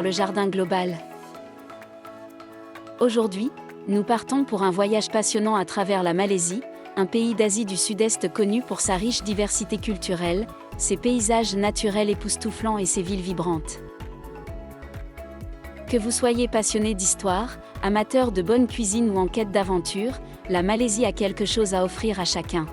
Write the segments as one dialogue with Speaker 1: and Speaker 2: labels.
Speaker 1: sur le jardin global. Aujourd'hui, nous partons pour un voyage passionnant à travers la Malaisie, un pays d'Asie du Sud-Est connu pour sa riche diversité culturelle, ses paysages naturels époustouflants et ses villes vibrantes. Que vous soyez passionné d'histoire, amateur de bonne cuisine ou en quête d'aventure, la Malaisie a quelque chose à offrir à chacun.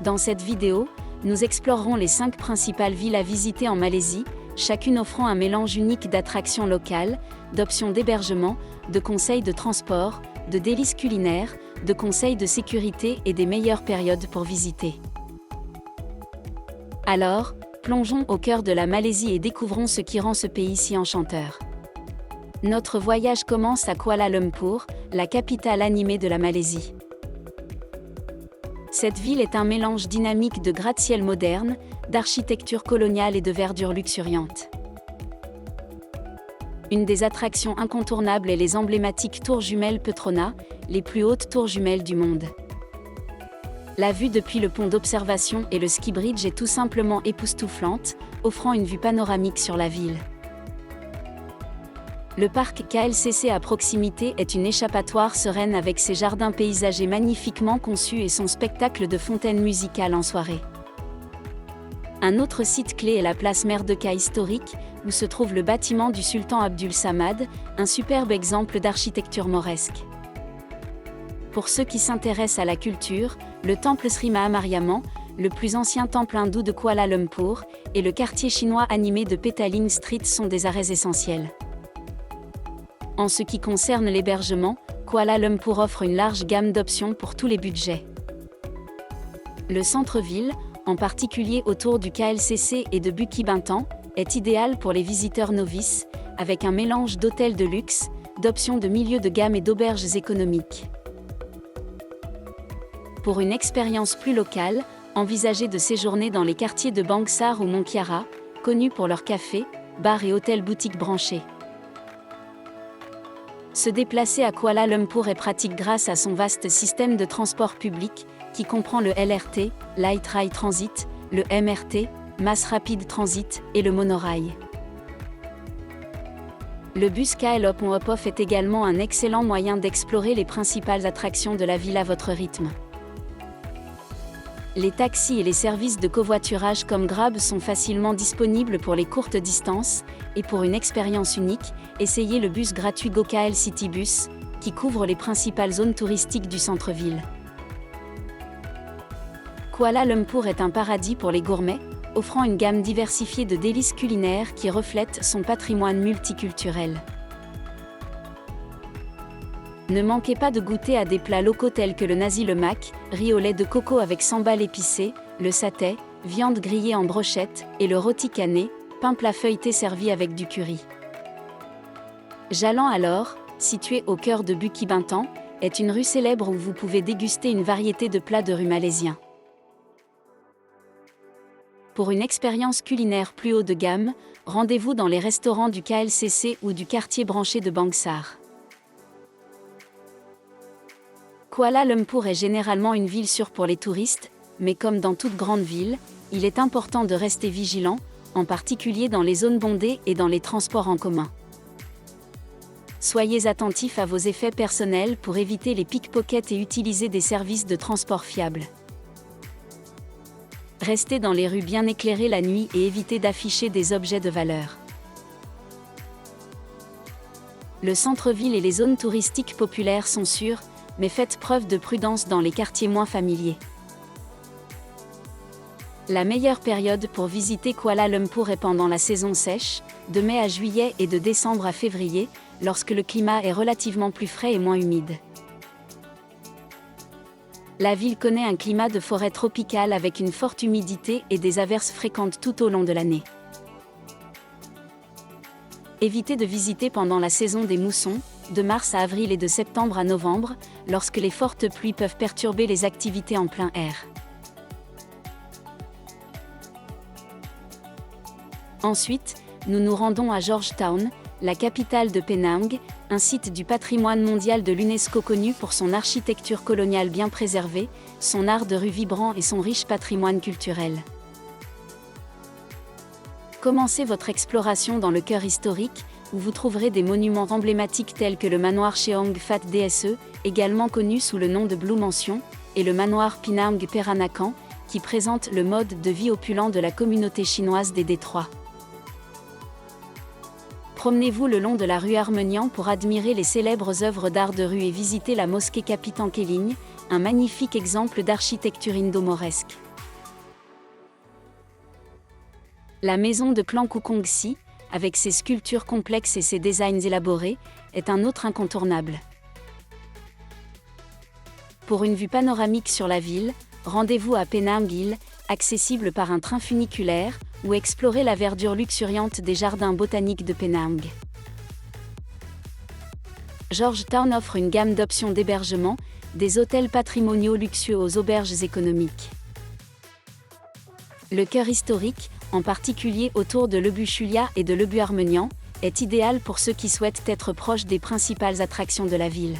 Speaker 1: Dans cette vidéo, nous explorerons les 5 principales villes à visiter en Malaisie, chacune offrant un mélange unique d'attractions locales, d'options d'hébergement, de conseils de transport, de délices culinaires, de conseils de sécurité et des meilleures périodes pour visiter. Alors, plongeons au cœur de la Malaisie et découvrons ce qui rend ce pays si enchanteur. Notre voyage commence à Kuala Lumpur, la capitale animée de la Malaisie. Cette ville est un mélange dynamique de gratte-ciel moderne, d'architecture coloniale et de verdure luxuriante. Une des attractions incontournables est les emblématiques tours jumelles Petronas, les plus hautes tours jumelles du monde. La vue depuis le pont d'observation et le ski bridge est tout simplement époustouflante, offrant une vue panoramique sur la ville. Le parc KLCC à proximité est une échappatoire sereine avec ses jardins paysagers magnifiquement conçus et son spectacle de fontaines musicales en soirée. Un autre site clé est la place Merdeka historique, où se trouve le bâtiment du sultan Abdul Samad, un superbe exemple d'architecture mauresque. Pour ceux qui s'intéressent à la culture, le temple Sri Mahamariamman, le plus ancien temple hindou de Kuala Lumpur, et le quartier chinois animé de Petaling Street sont des arrêts essentiels. En ce qui concerne l'hébergement, Kuala Lumpur offre une large gamme d'options pour tous les budgets. Le centre-ville, en particulier autour du KLCC et de Bukit Bintang, est idéal pour les visiteurs novices, avec un mélange d'hôtels de luxe, d'options de milieu de gamme et d'auberges économiques. Pour une expérience plus locale, envisagez de séjourner dans les quartiers de Bangsar ou Mongkiara, connus pour leurs cafés, bars et hôtels-boutiques branchés. Se déplacer à Kuala Lumpur est pratique grâce à son vaste système de transport public, qui comprend le LRT, Light Rail Transit, le MRT, Mass Rapid Transit, et le monorail. Le bus KL Hop-on-Hop-Off est également un excellent moyen d'explorer les principales attractions de la ville à votre rythme. Les taxis et les services de covoiturage comme Grab sont facilement disponibles pour les courtes distances, et pour une expérience unique, essayez le bus gratuit GoKL City Bus, qui couvre les principales zones touristiques du centre-ville. Kuala Lumpur est un paradis pour les gourmets, offrant une gamme diversifiée de délices culinaires qui reflètent son patrimoine multiculturel. Ne manquez pas de goûter à des plats locaux tels que le nasi lemak, riz au lait de coco avec sambal épicé, le satay, viande grillée en brochette, et le roti canné, pain plat feuilleté servi avec du curry. Jalan alors, situé au cœur de Bukit Bintang, est une rue célèbre où vous pouvez déguster une variété de plats de rue malaisiens. Pour une expérience culinaire plus haut de gamme, rendez-vous dans les restaurants du KLCC ou du quartier branché de Bangsar. Kuala Lumpur est généralement une ville sûre pour les touristes, mais comme dans toute grande ville, il est important de rester vigilant, en particulier dans les zones bondées et dans les transports en commun. Soyez attentifs à vos effets personnels pour éviter les pickpockets et utiliser des services de transport fiables. Restez dans les rues bien éclairées la nuit et évitez d'afficher des objets de valeur. Le centre-ville et les zones touristiques populaires sont sûrs, mais faites preuve de prudence dans les quartiers moins familiers. La meilleure période pour visiter Kuala Lumpur est pendant la saison sèche, de mai à juillet et de décembre à février, lorsque le climat est relativement plus frais et moins humide. La ville connaît un climat de forêt tropicale avec une forte humidité et des averses fréquentes tout au long de l'année. Évitez de visiter pendant la saison des moussons, de mars à avril et de septembre à novembre, lorsque les fortes pluies peuvent perturber les activités en plein air. Ensuite, nous nous rendons à Georgetown, la capitale de Penang, un site du patrimoine mondial de l'UNESCO connu pour son architecture coloniale bien préservée, son art de rue vibrant et son riche patrimoine culturel. Commencez votre exploration dans le cœur historique, où vous trouverez des monuments emblématiques tels que le manoir Cheong Phat Dse, également connu sous le nom de Blue Mansion, et le manoir Pinang Peranakan, qui présente le mode de vie opulent de la communauté chinoise des détroits. Promenez-vous le long de la rue Armenian pour admirer les célèbres œuvres d'art de rue et visiter la mosquée Kapitan Keling, un magnifique exemple d'architecture indo-mauresque. La maison de clan Kukongsi, avec ses sculptures complexes et ses designs élaborés, est un autre incontournable. Pour une vue panoramique sur la ville, rendez-vous à Penang Hill, accessible par un train funiculaire, ou explorez la verdure luxuriante des jardins botaniques de Penang. Georgetown offre une gamme d'options d'hébergement, des hôtels patrimoniaux luxueux aux auberges économiques. Le cœur historique, en particulier autour de l'Ebu Chulia et de l'Ebu Armenian, est idéal pour ceux qui souhaitent être proches des principales attractions de la ville.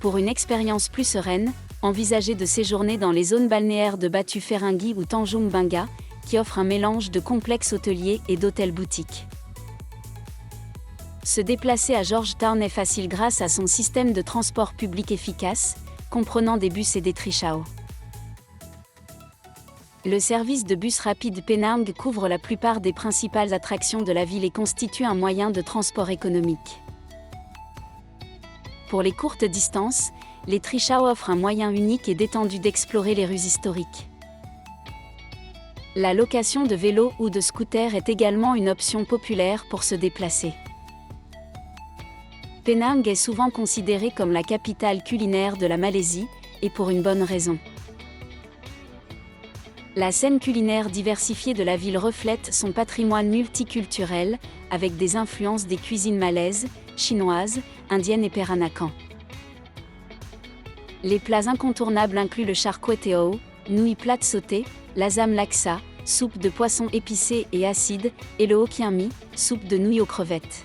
Speaker 1: Pour une expérience plus sereine, envisagez de séjourner dans les zones balnéaires de Batu Ferringhi ou Tanjung Banga, qui offrent un mélange de complexes hôteliers et d'hôtels boutiques. Se déplacer à Georgetown est facile grâce à son système de transport public efficace, comprenant des bus et des trichaos. Le service de bus rapide Penang couvre la plupart des principales attractions de la ville et constitue un moyen de transport économique. Pour les courtes distances, les trichaos offrent un moyen unique et détendu d'explorer les rues historiques. La location de vélos ou de scooters est également une option populaire pour se déplacer. Penang est souvent considérée comme la capitale culinaire de la Malaisie, et pour une bonne raison. La scène culinaire diversifiée de la ville reflète son patrimoine multiculturel, avec des influences des cuisines malaises, chinoises, indiennes et Peranakan. Les plats incontournables incluent le char kway teow, nouilles plates sautées, l'asam laksa, soupe de poisson épicée et acide, et le hokkien mee, soupe de nouilles aux crevettes.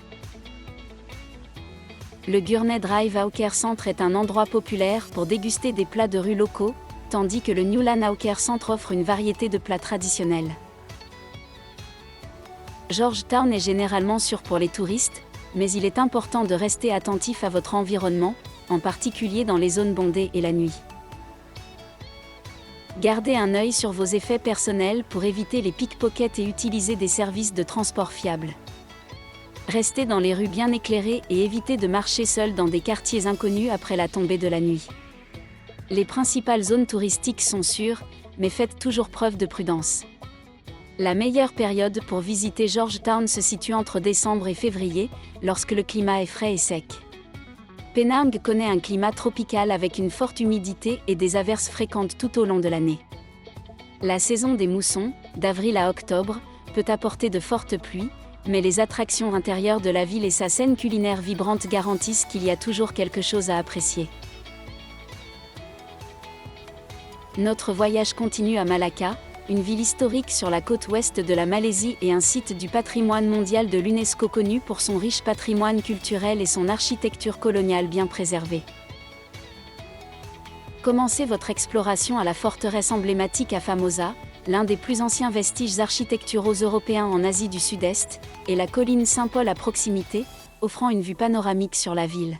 Speaker 1: Le Gurney Drive Hawker Centre est un endroit populaire pour déguster des plats de rue locaux, tandis que le Newland Hawker Centre offre une variété de plats traditionnels. Georgetown est généralement sûr pour les touristes, mais il est important de rester attentif à votre environnement, en particulier dans les zones bondées et la nuit. Gardez un œil sur vos effets personnels pour éviter les pickpockets et utiliser des services de transport fiables. Restez dans les rues bien éclairées et évitez de marcher seul dans des quartiers inconnus après la tombée de la nuit. Les principales zones touristiques sont sûres, mais faites toujours preuve de prudence. La meilleure période pour visiter Georgetown se situe entre décembre et février, lorsque le climat est frais et sec. Penang connaît un climat tropical avec une forte humidité et des averses fréquentes tout au long de l'année. La saison des moussons, d'avril à octobre, peut apporter de fortes pluies, mais les attractions intérieures de la ville et sa scène culinaire vibrante garantissent qu'il y a toujours quelque chose à apprécier. Notre voyage continue à Malacca, une ville historique sur la côte ouest de la Malaisie et un site du patrimoine mondial de l'UNESCO connu pour son riche patrimoine culturel et son architecture coloniale bien préservée. Commencez votre exploration à la forteresse emblématique à Formosa, l'un des plus anciens vestiges architecturaux européens en Asie du Sud-Est, et la colline Saint-Paul à proximité, offrant une vue panoramique sur la ville.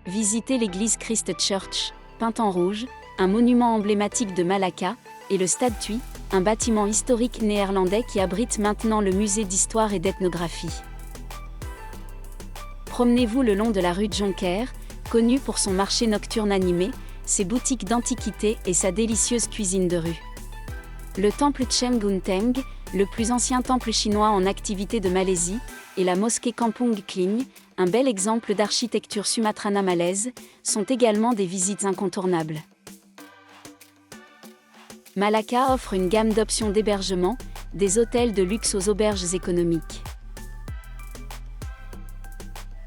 Speaker 1: Visitez l'église Christ Church, peinte en rouge, un monument emblématique de Malacca, et le Stade Tui, un bâtiment historique néerlandais qui abrite maintenant le musée d'histoire et d'ethnographie. Promenez-vous le long de la rue Jonker, connue pour son marché nocturne animé, ses boutiques d'antiquités et sa délicieuse cuisine de rue. Le temple Tcheng Gunteng, le plus ancien temple chinois en activité de Malaisie, et la mosquée Kampung Kling, un bel exemple d'architecture sumatrana malaise, sont également des visites incontournables. Malacca offre une gamme d'options d'hébergement, des hôtels de luxe aux auberges économiques.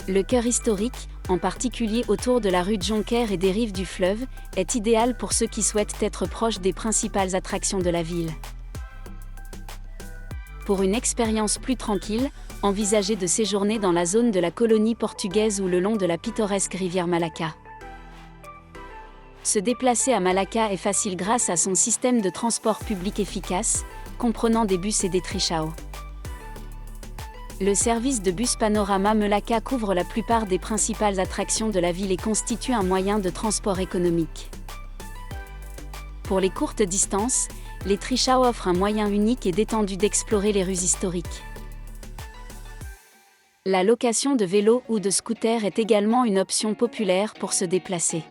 Speaker 1: Le cœur historique, en particulier autour de la rue Jonker et des rives du fleuve, est idéal pour ceux qui souhaitent être proches des principales attractions de la ville. Pour une expérience plus tranquille, envisagez de séjourner dans la zone de la colonie portugaise ou le long de la pittoresque rivière Malacca. Se déplacer à Malacca est facile grâce à son système de transport public efficace, comprenant des bus et des trichaos. Le service de bus Panorama Melaka couvre la plupart des principales attractions de la ville et constitue un moyen de transport économique. Pour les courtes distances, les trichaos offrent un moyen unique et détendu d'explorer les rues historiques. La location de vélos ou de scooters est également une option populaire pour se déplacer.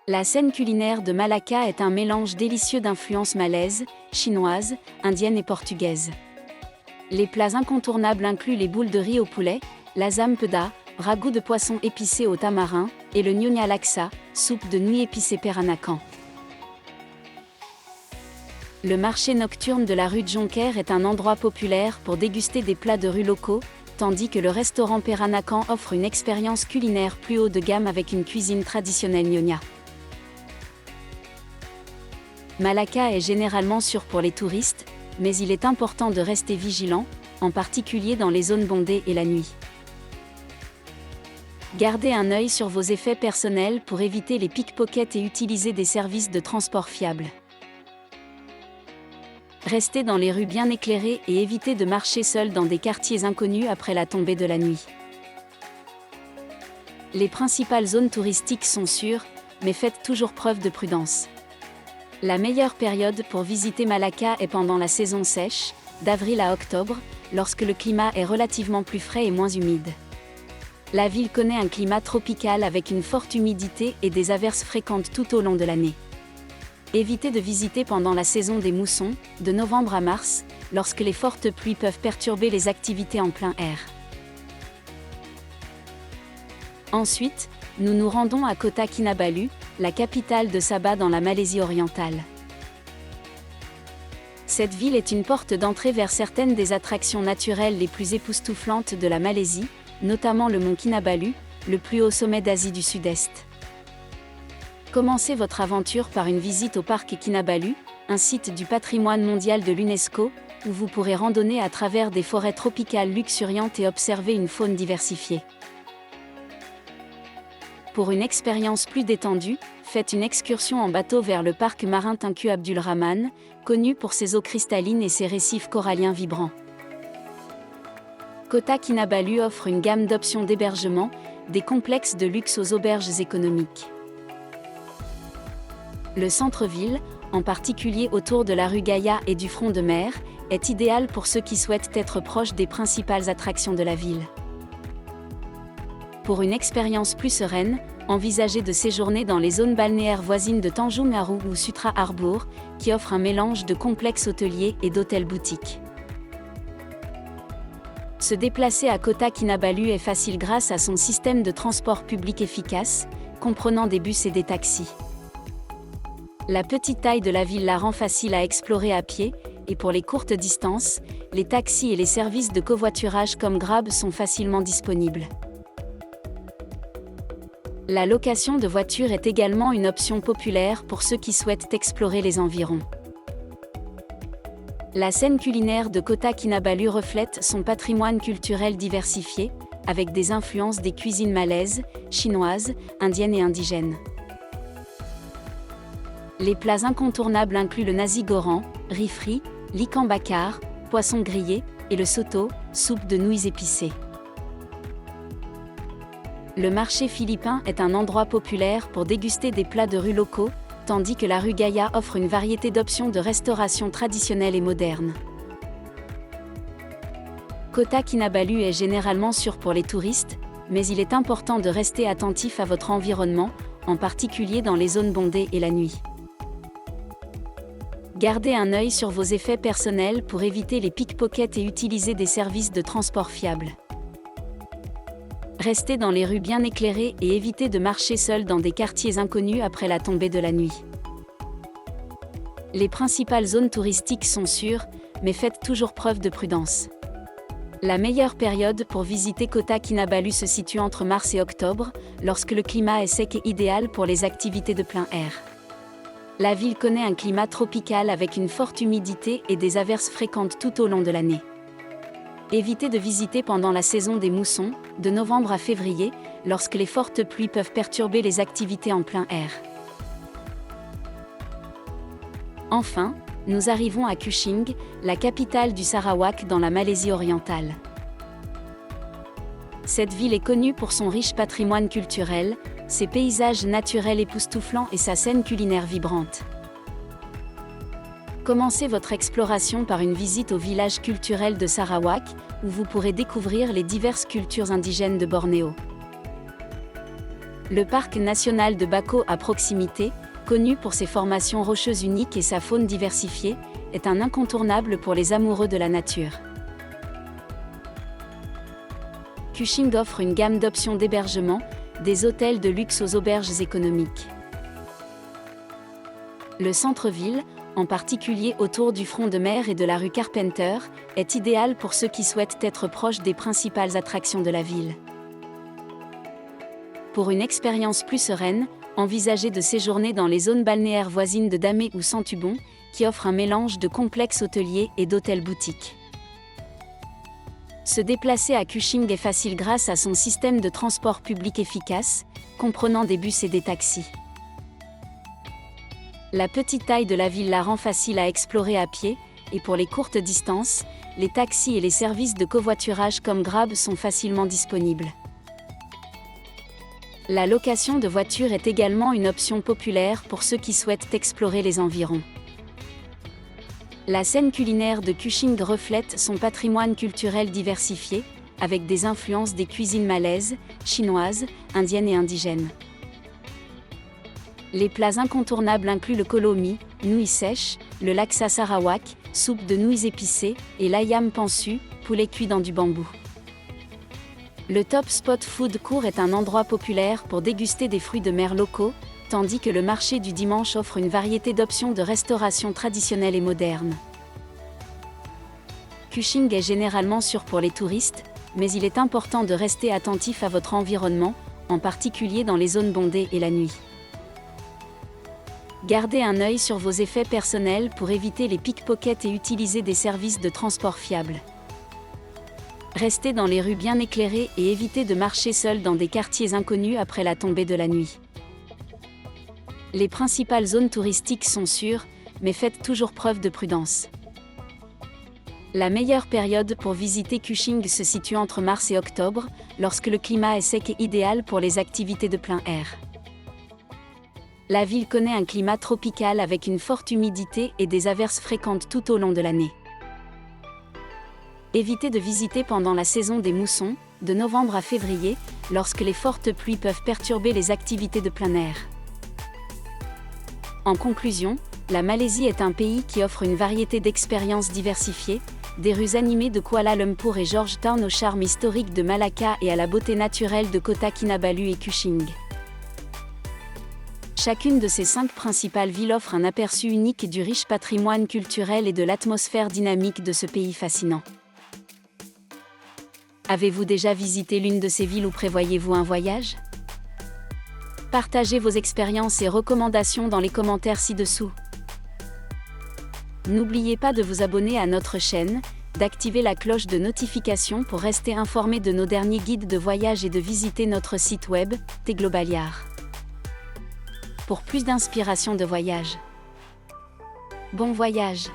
Speaker 1: La scène culinaire de Malacca est un mélange délicieux d'influences malaises, chinoises, indiennes et portugaises. Les plats incontournables incluent les boules de riz au poulet, l'asam peda, ragoût de poisson épicé au tamarin, et le nyonya laksa, soupe de nouilles épicée Peranakan. Le marché nocturne de la rue de Jonker est un endroit populaire pour déguster des plats de rue locaux, tandis que le restaurant Peranakan offre une expérience culinaire plus haut de gamme avec une cuisine traditionnelle nyonya. Malacca est généralement sûr pour les touristes, mais il est important de rester vigilant, en particulier dans les zones bondées et la nuit. Gardez un œil sur vos effets personnels pour éviter les pickpockets et utiliser des services de transport fiables. Restez dans les rues bien éclairées et évitez de marcher seul dans des quartiers inconnus après la tombée de la nuit. Les principales zones touristiques sont sûres, mais faites toujours preuve de prudence. La meilleure période pour visiter Malacca est pendant la saison sèche, d'avril à octobre, lorsque le climat est relativement plus frais et moins humide. La ville connaît un climat tropical avec une forte humidité et des averses fréquentes tout au long de l'année. Évitez de visiter pendant la saison des moussons, de novembre à mars, lorsque les fortes pluies peuvent perturber les activités en plein air. Ensuite, nous nous rendons à Kota Kinabalu, la capitale de Sabah dans la Malaisie orientale. Cette ville est une porte d'entrée vers certaines des attractions naturelles les plus époustouflantes de la Malaisie, notamment le mont Kinabalu, le plus haut sommet d'Asie du Sud-Est. Commencez votre aventure par une visite au parc Kinabalu, un site du patrimoine mondial de l'UNESCO, où vous pourrez randonner à travers des forêts tropicales luxuriantes et observer une faune diversifiée. Pour une expérience plus détendue, faites une excursion en bateau vers le parc marin Tunku Abdul Rahman, connu pour ses eaux cristallines et ses récifs coralliens vibrants. Kota Kinabalu offre une gamme d'options d'hébergement, des complexes de luxe aux auberges économiques. Le centre-ville, en particulier autour de la rue Gaïa et du front de mer, est idéal pour ceux qui souhaitent être proches des principales attractions de la ville. Pour une expérience plus sereine, envisagez de séjourner dans les zones balnéaires voisines de Tanjung Aru ou Sutra Harbour, qui offrent un mélange de complexes hôteliers et d'hôtels boutiques. Se déplacer à Kota Kinabalu est facile grâce à son système de transport public efficace, comprenant des bus et des taxis. La petite taille de la ville la rend facile à explorer à pied, et pour les courtes distances, les taxis et les services de covoiturage comme Grab sont facilement disponibles. La location de voitures est également une option populaire pour ceux qui souhaitent explorer les environs. La scène culinaire de Kota Kinabalu reflète son patrimoine culturel diversifié, avec des influences des cuisines malaises, chinoises, indiennes et indigènes. Les plats incontournables incluent le nasi goreng, riz frit, l'ikan bakar, poisson grillé, et le soto, soupe de nouilles épicées. Le marché philippin est un endroit populaire pour déguster des plats de rue locaux, tandis que la rue Gaïa offre une variété d'options de restauration traditionnelle et moderne. Kota Kinabalu est généralement sûr pour les touristes, mais il est important de rester attentif à votre environnement, en particulier dans les zones bondées et la nuit. Gardez un œil sur vos effets personnels pour éviter les pickpockets et utiliser des services de transport fiables. Restez dans les rues bien éclairées et évitez de marcher seul dans des quartiers inconnus après la tombée de la nuit. Les principales zones touristiques sont sûres, mais faites toujours preuve de prudence. La meilleure période pour visiter Kota Kinabalu se situe entre mars et octobre, lorsque le climat est sec et idéal pour les activités de plein air. La ville connaît un climat tropical avec une forte humidité et des averses fréquentes tout au long de l'année. Évitez de visiter pendant la saison des moussons, de novembre à février, lorsque les fortes pluies peuvent perturber les activités en plein air. Enfin, nous arrivons à Kuching, la capitale du Sarawak dans la Malaisie orientale. Cette ville est connue pour son riche patrimoine culturel, ses paysages naturels époustouflants et sa scène culinaire vibrante. Commencez votre exploration par une visite au village culturel de Sarawak, où vous pourrez découvrir les diverses cultures indigènes de Bornéo. Le parc national de Bako à proximité, connu pour ses formations rocheuses uniques et sa faune diversifiée, est un incontournable pour les amoureux de la nature. Kuching offre une gamme d'options d'hébergement, des hôtels de luxe aux auberges économiques. Le centre-ville, en particulier autour du front de mer et de la rue Carpenter, est idéal pour ceux qui souhaitent être proches des principales attractions de la ville. Pour une expérience plus sereine, envisagez de séjourner dans les zones balnéaires voisines de Damé ou Santubon, qui offrent un mélange de complexes hôteliers et d'hôtels boutiques. Se déplacer à Kuching est facile grâce à son système de transport public efficace, comprenant des bus et des taxis. La petite taille de la ville la rend facile à explorer à pied, et pour les courtes distances, les taxis et les services de covoiturage comme Grab sont facilement disponibles. La location de voitures est également une option populaire pour ceux qui souhaitent explorer les environs. La scène culinaire de Kuching reflète son patrimoine culturel diversifié, avec des influences des cuisines malaises, chinoises, indiennes et indigènes. Les plats incontournables incluent le kolomi, nouilles sèches, le laksa sarawak, soupe de nouilles épicées, et l'ayam pansu, poulet cuit dans du bambou. Le Top Spot Food Court est un endroit populaire pour déguster des fruits de mer locaux, tandis que le marché du dimanche offre une variété d'options de restauration traditionnelle et moderne. Kuching est généralement sûr pour les touristes, mais il est important de rester attentif à votre environnement, en particulier dans les zones bondées et la nuit. Gardez un œil sur vos effets personnels pour éviter les pickpockets et utiliser des services de transport fiables. Restez dans les rues bien éclairées et évitez de marcher seul dans des quartiers inconnus après la tombée de la nuit. Les principales zones touristiques sont sûres, mais faites toujours preuve de prudence. La meilleure période pour visiter Kuching se situe entre mars et octobre, lorsque le climat est sec et idéal pour les activités de plein air. La ville connaît un climat tropical avec une forte humidité et des averses fréquentes tout au long de l'année. Évitez de visiter pendant la saison des moussons, de novembre à février, lorsque les fortes pluies peuvent perturber les activités de plein air. En conclusion, la Malaisie est un pays qui offre une variété d'expériences diversifiées, des rues animées de Kuala Lumpur et Georgetown au charme historique de Malacca et à la beauté naturelle de Kota Kinabalu et Kuching. Chacune de ces 5 principales villes offre un aperçu unique du riche patrimoine culturel et de l'atmosphère dynamique de ce pays fascinant. Avez-vous déjà visité l'une de ces villes ou prévoyez-vous un voyage ? Partagez vos expériences et recommandations dans les commentaires ci-dessous. N'oubliez pas de vous abonner à notre chaîne, d'activer la cloche de notification pour rester informé de nos derniers guides de voyage et de visiter notre site web, Tglobaliar. Pour plus d'inspiration de voyage. Bon voyage!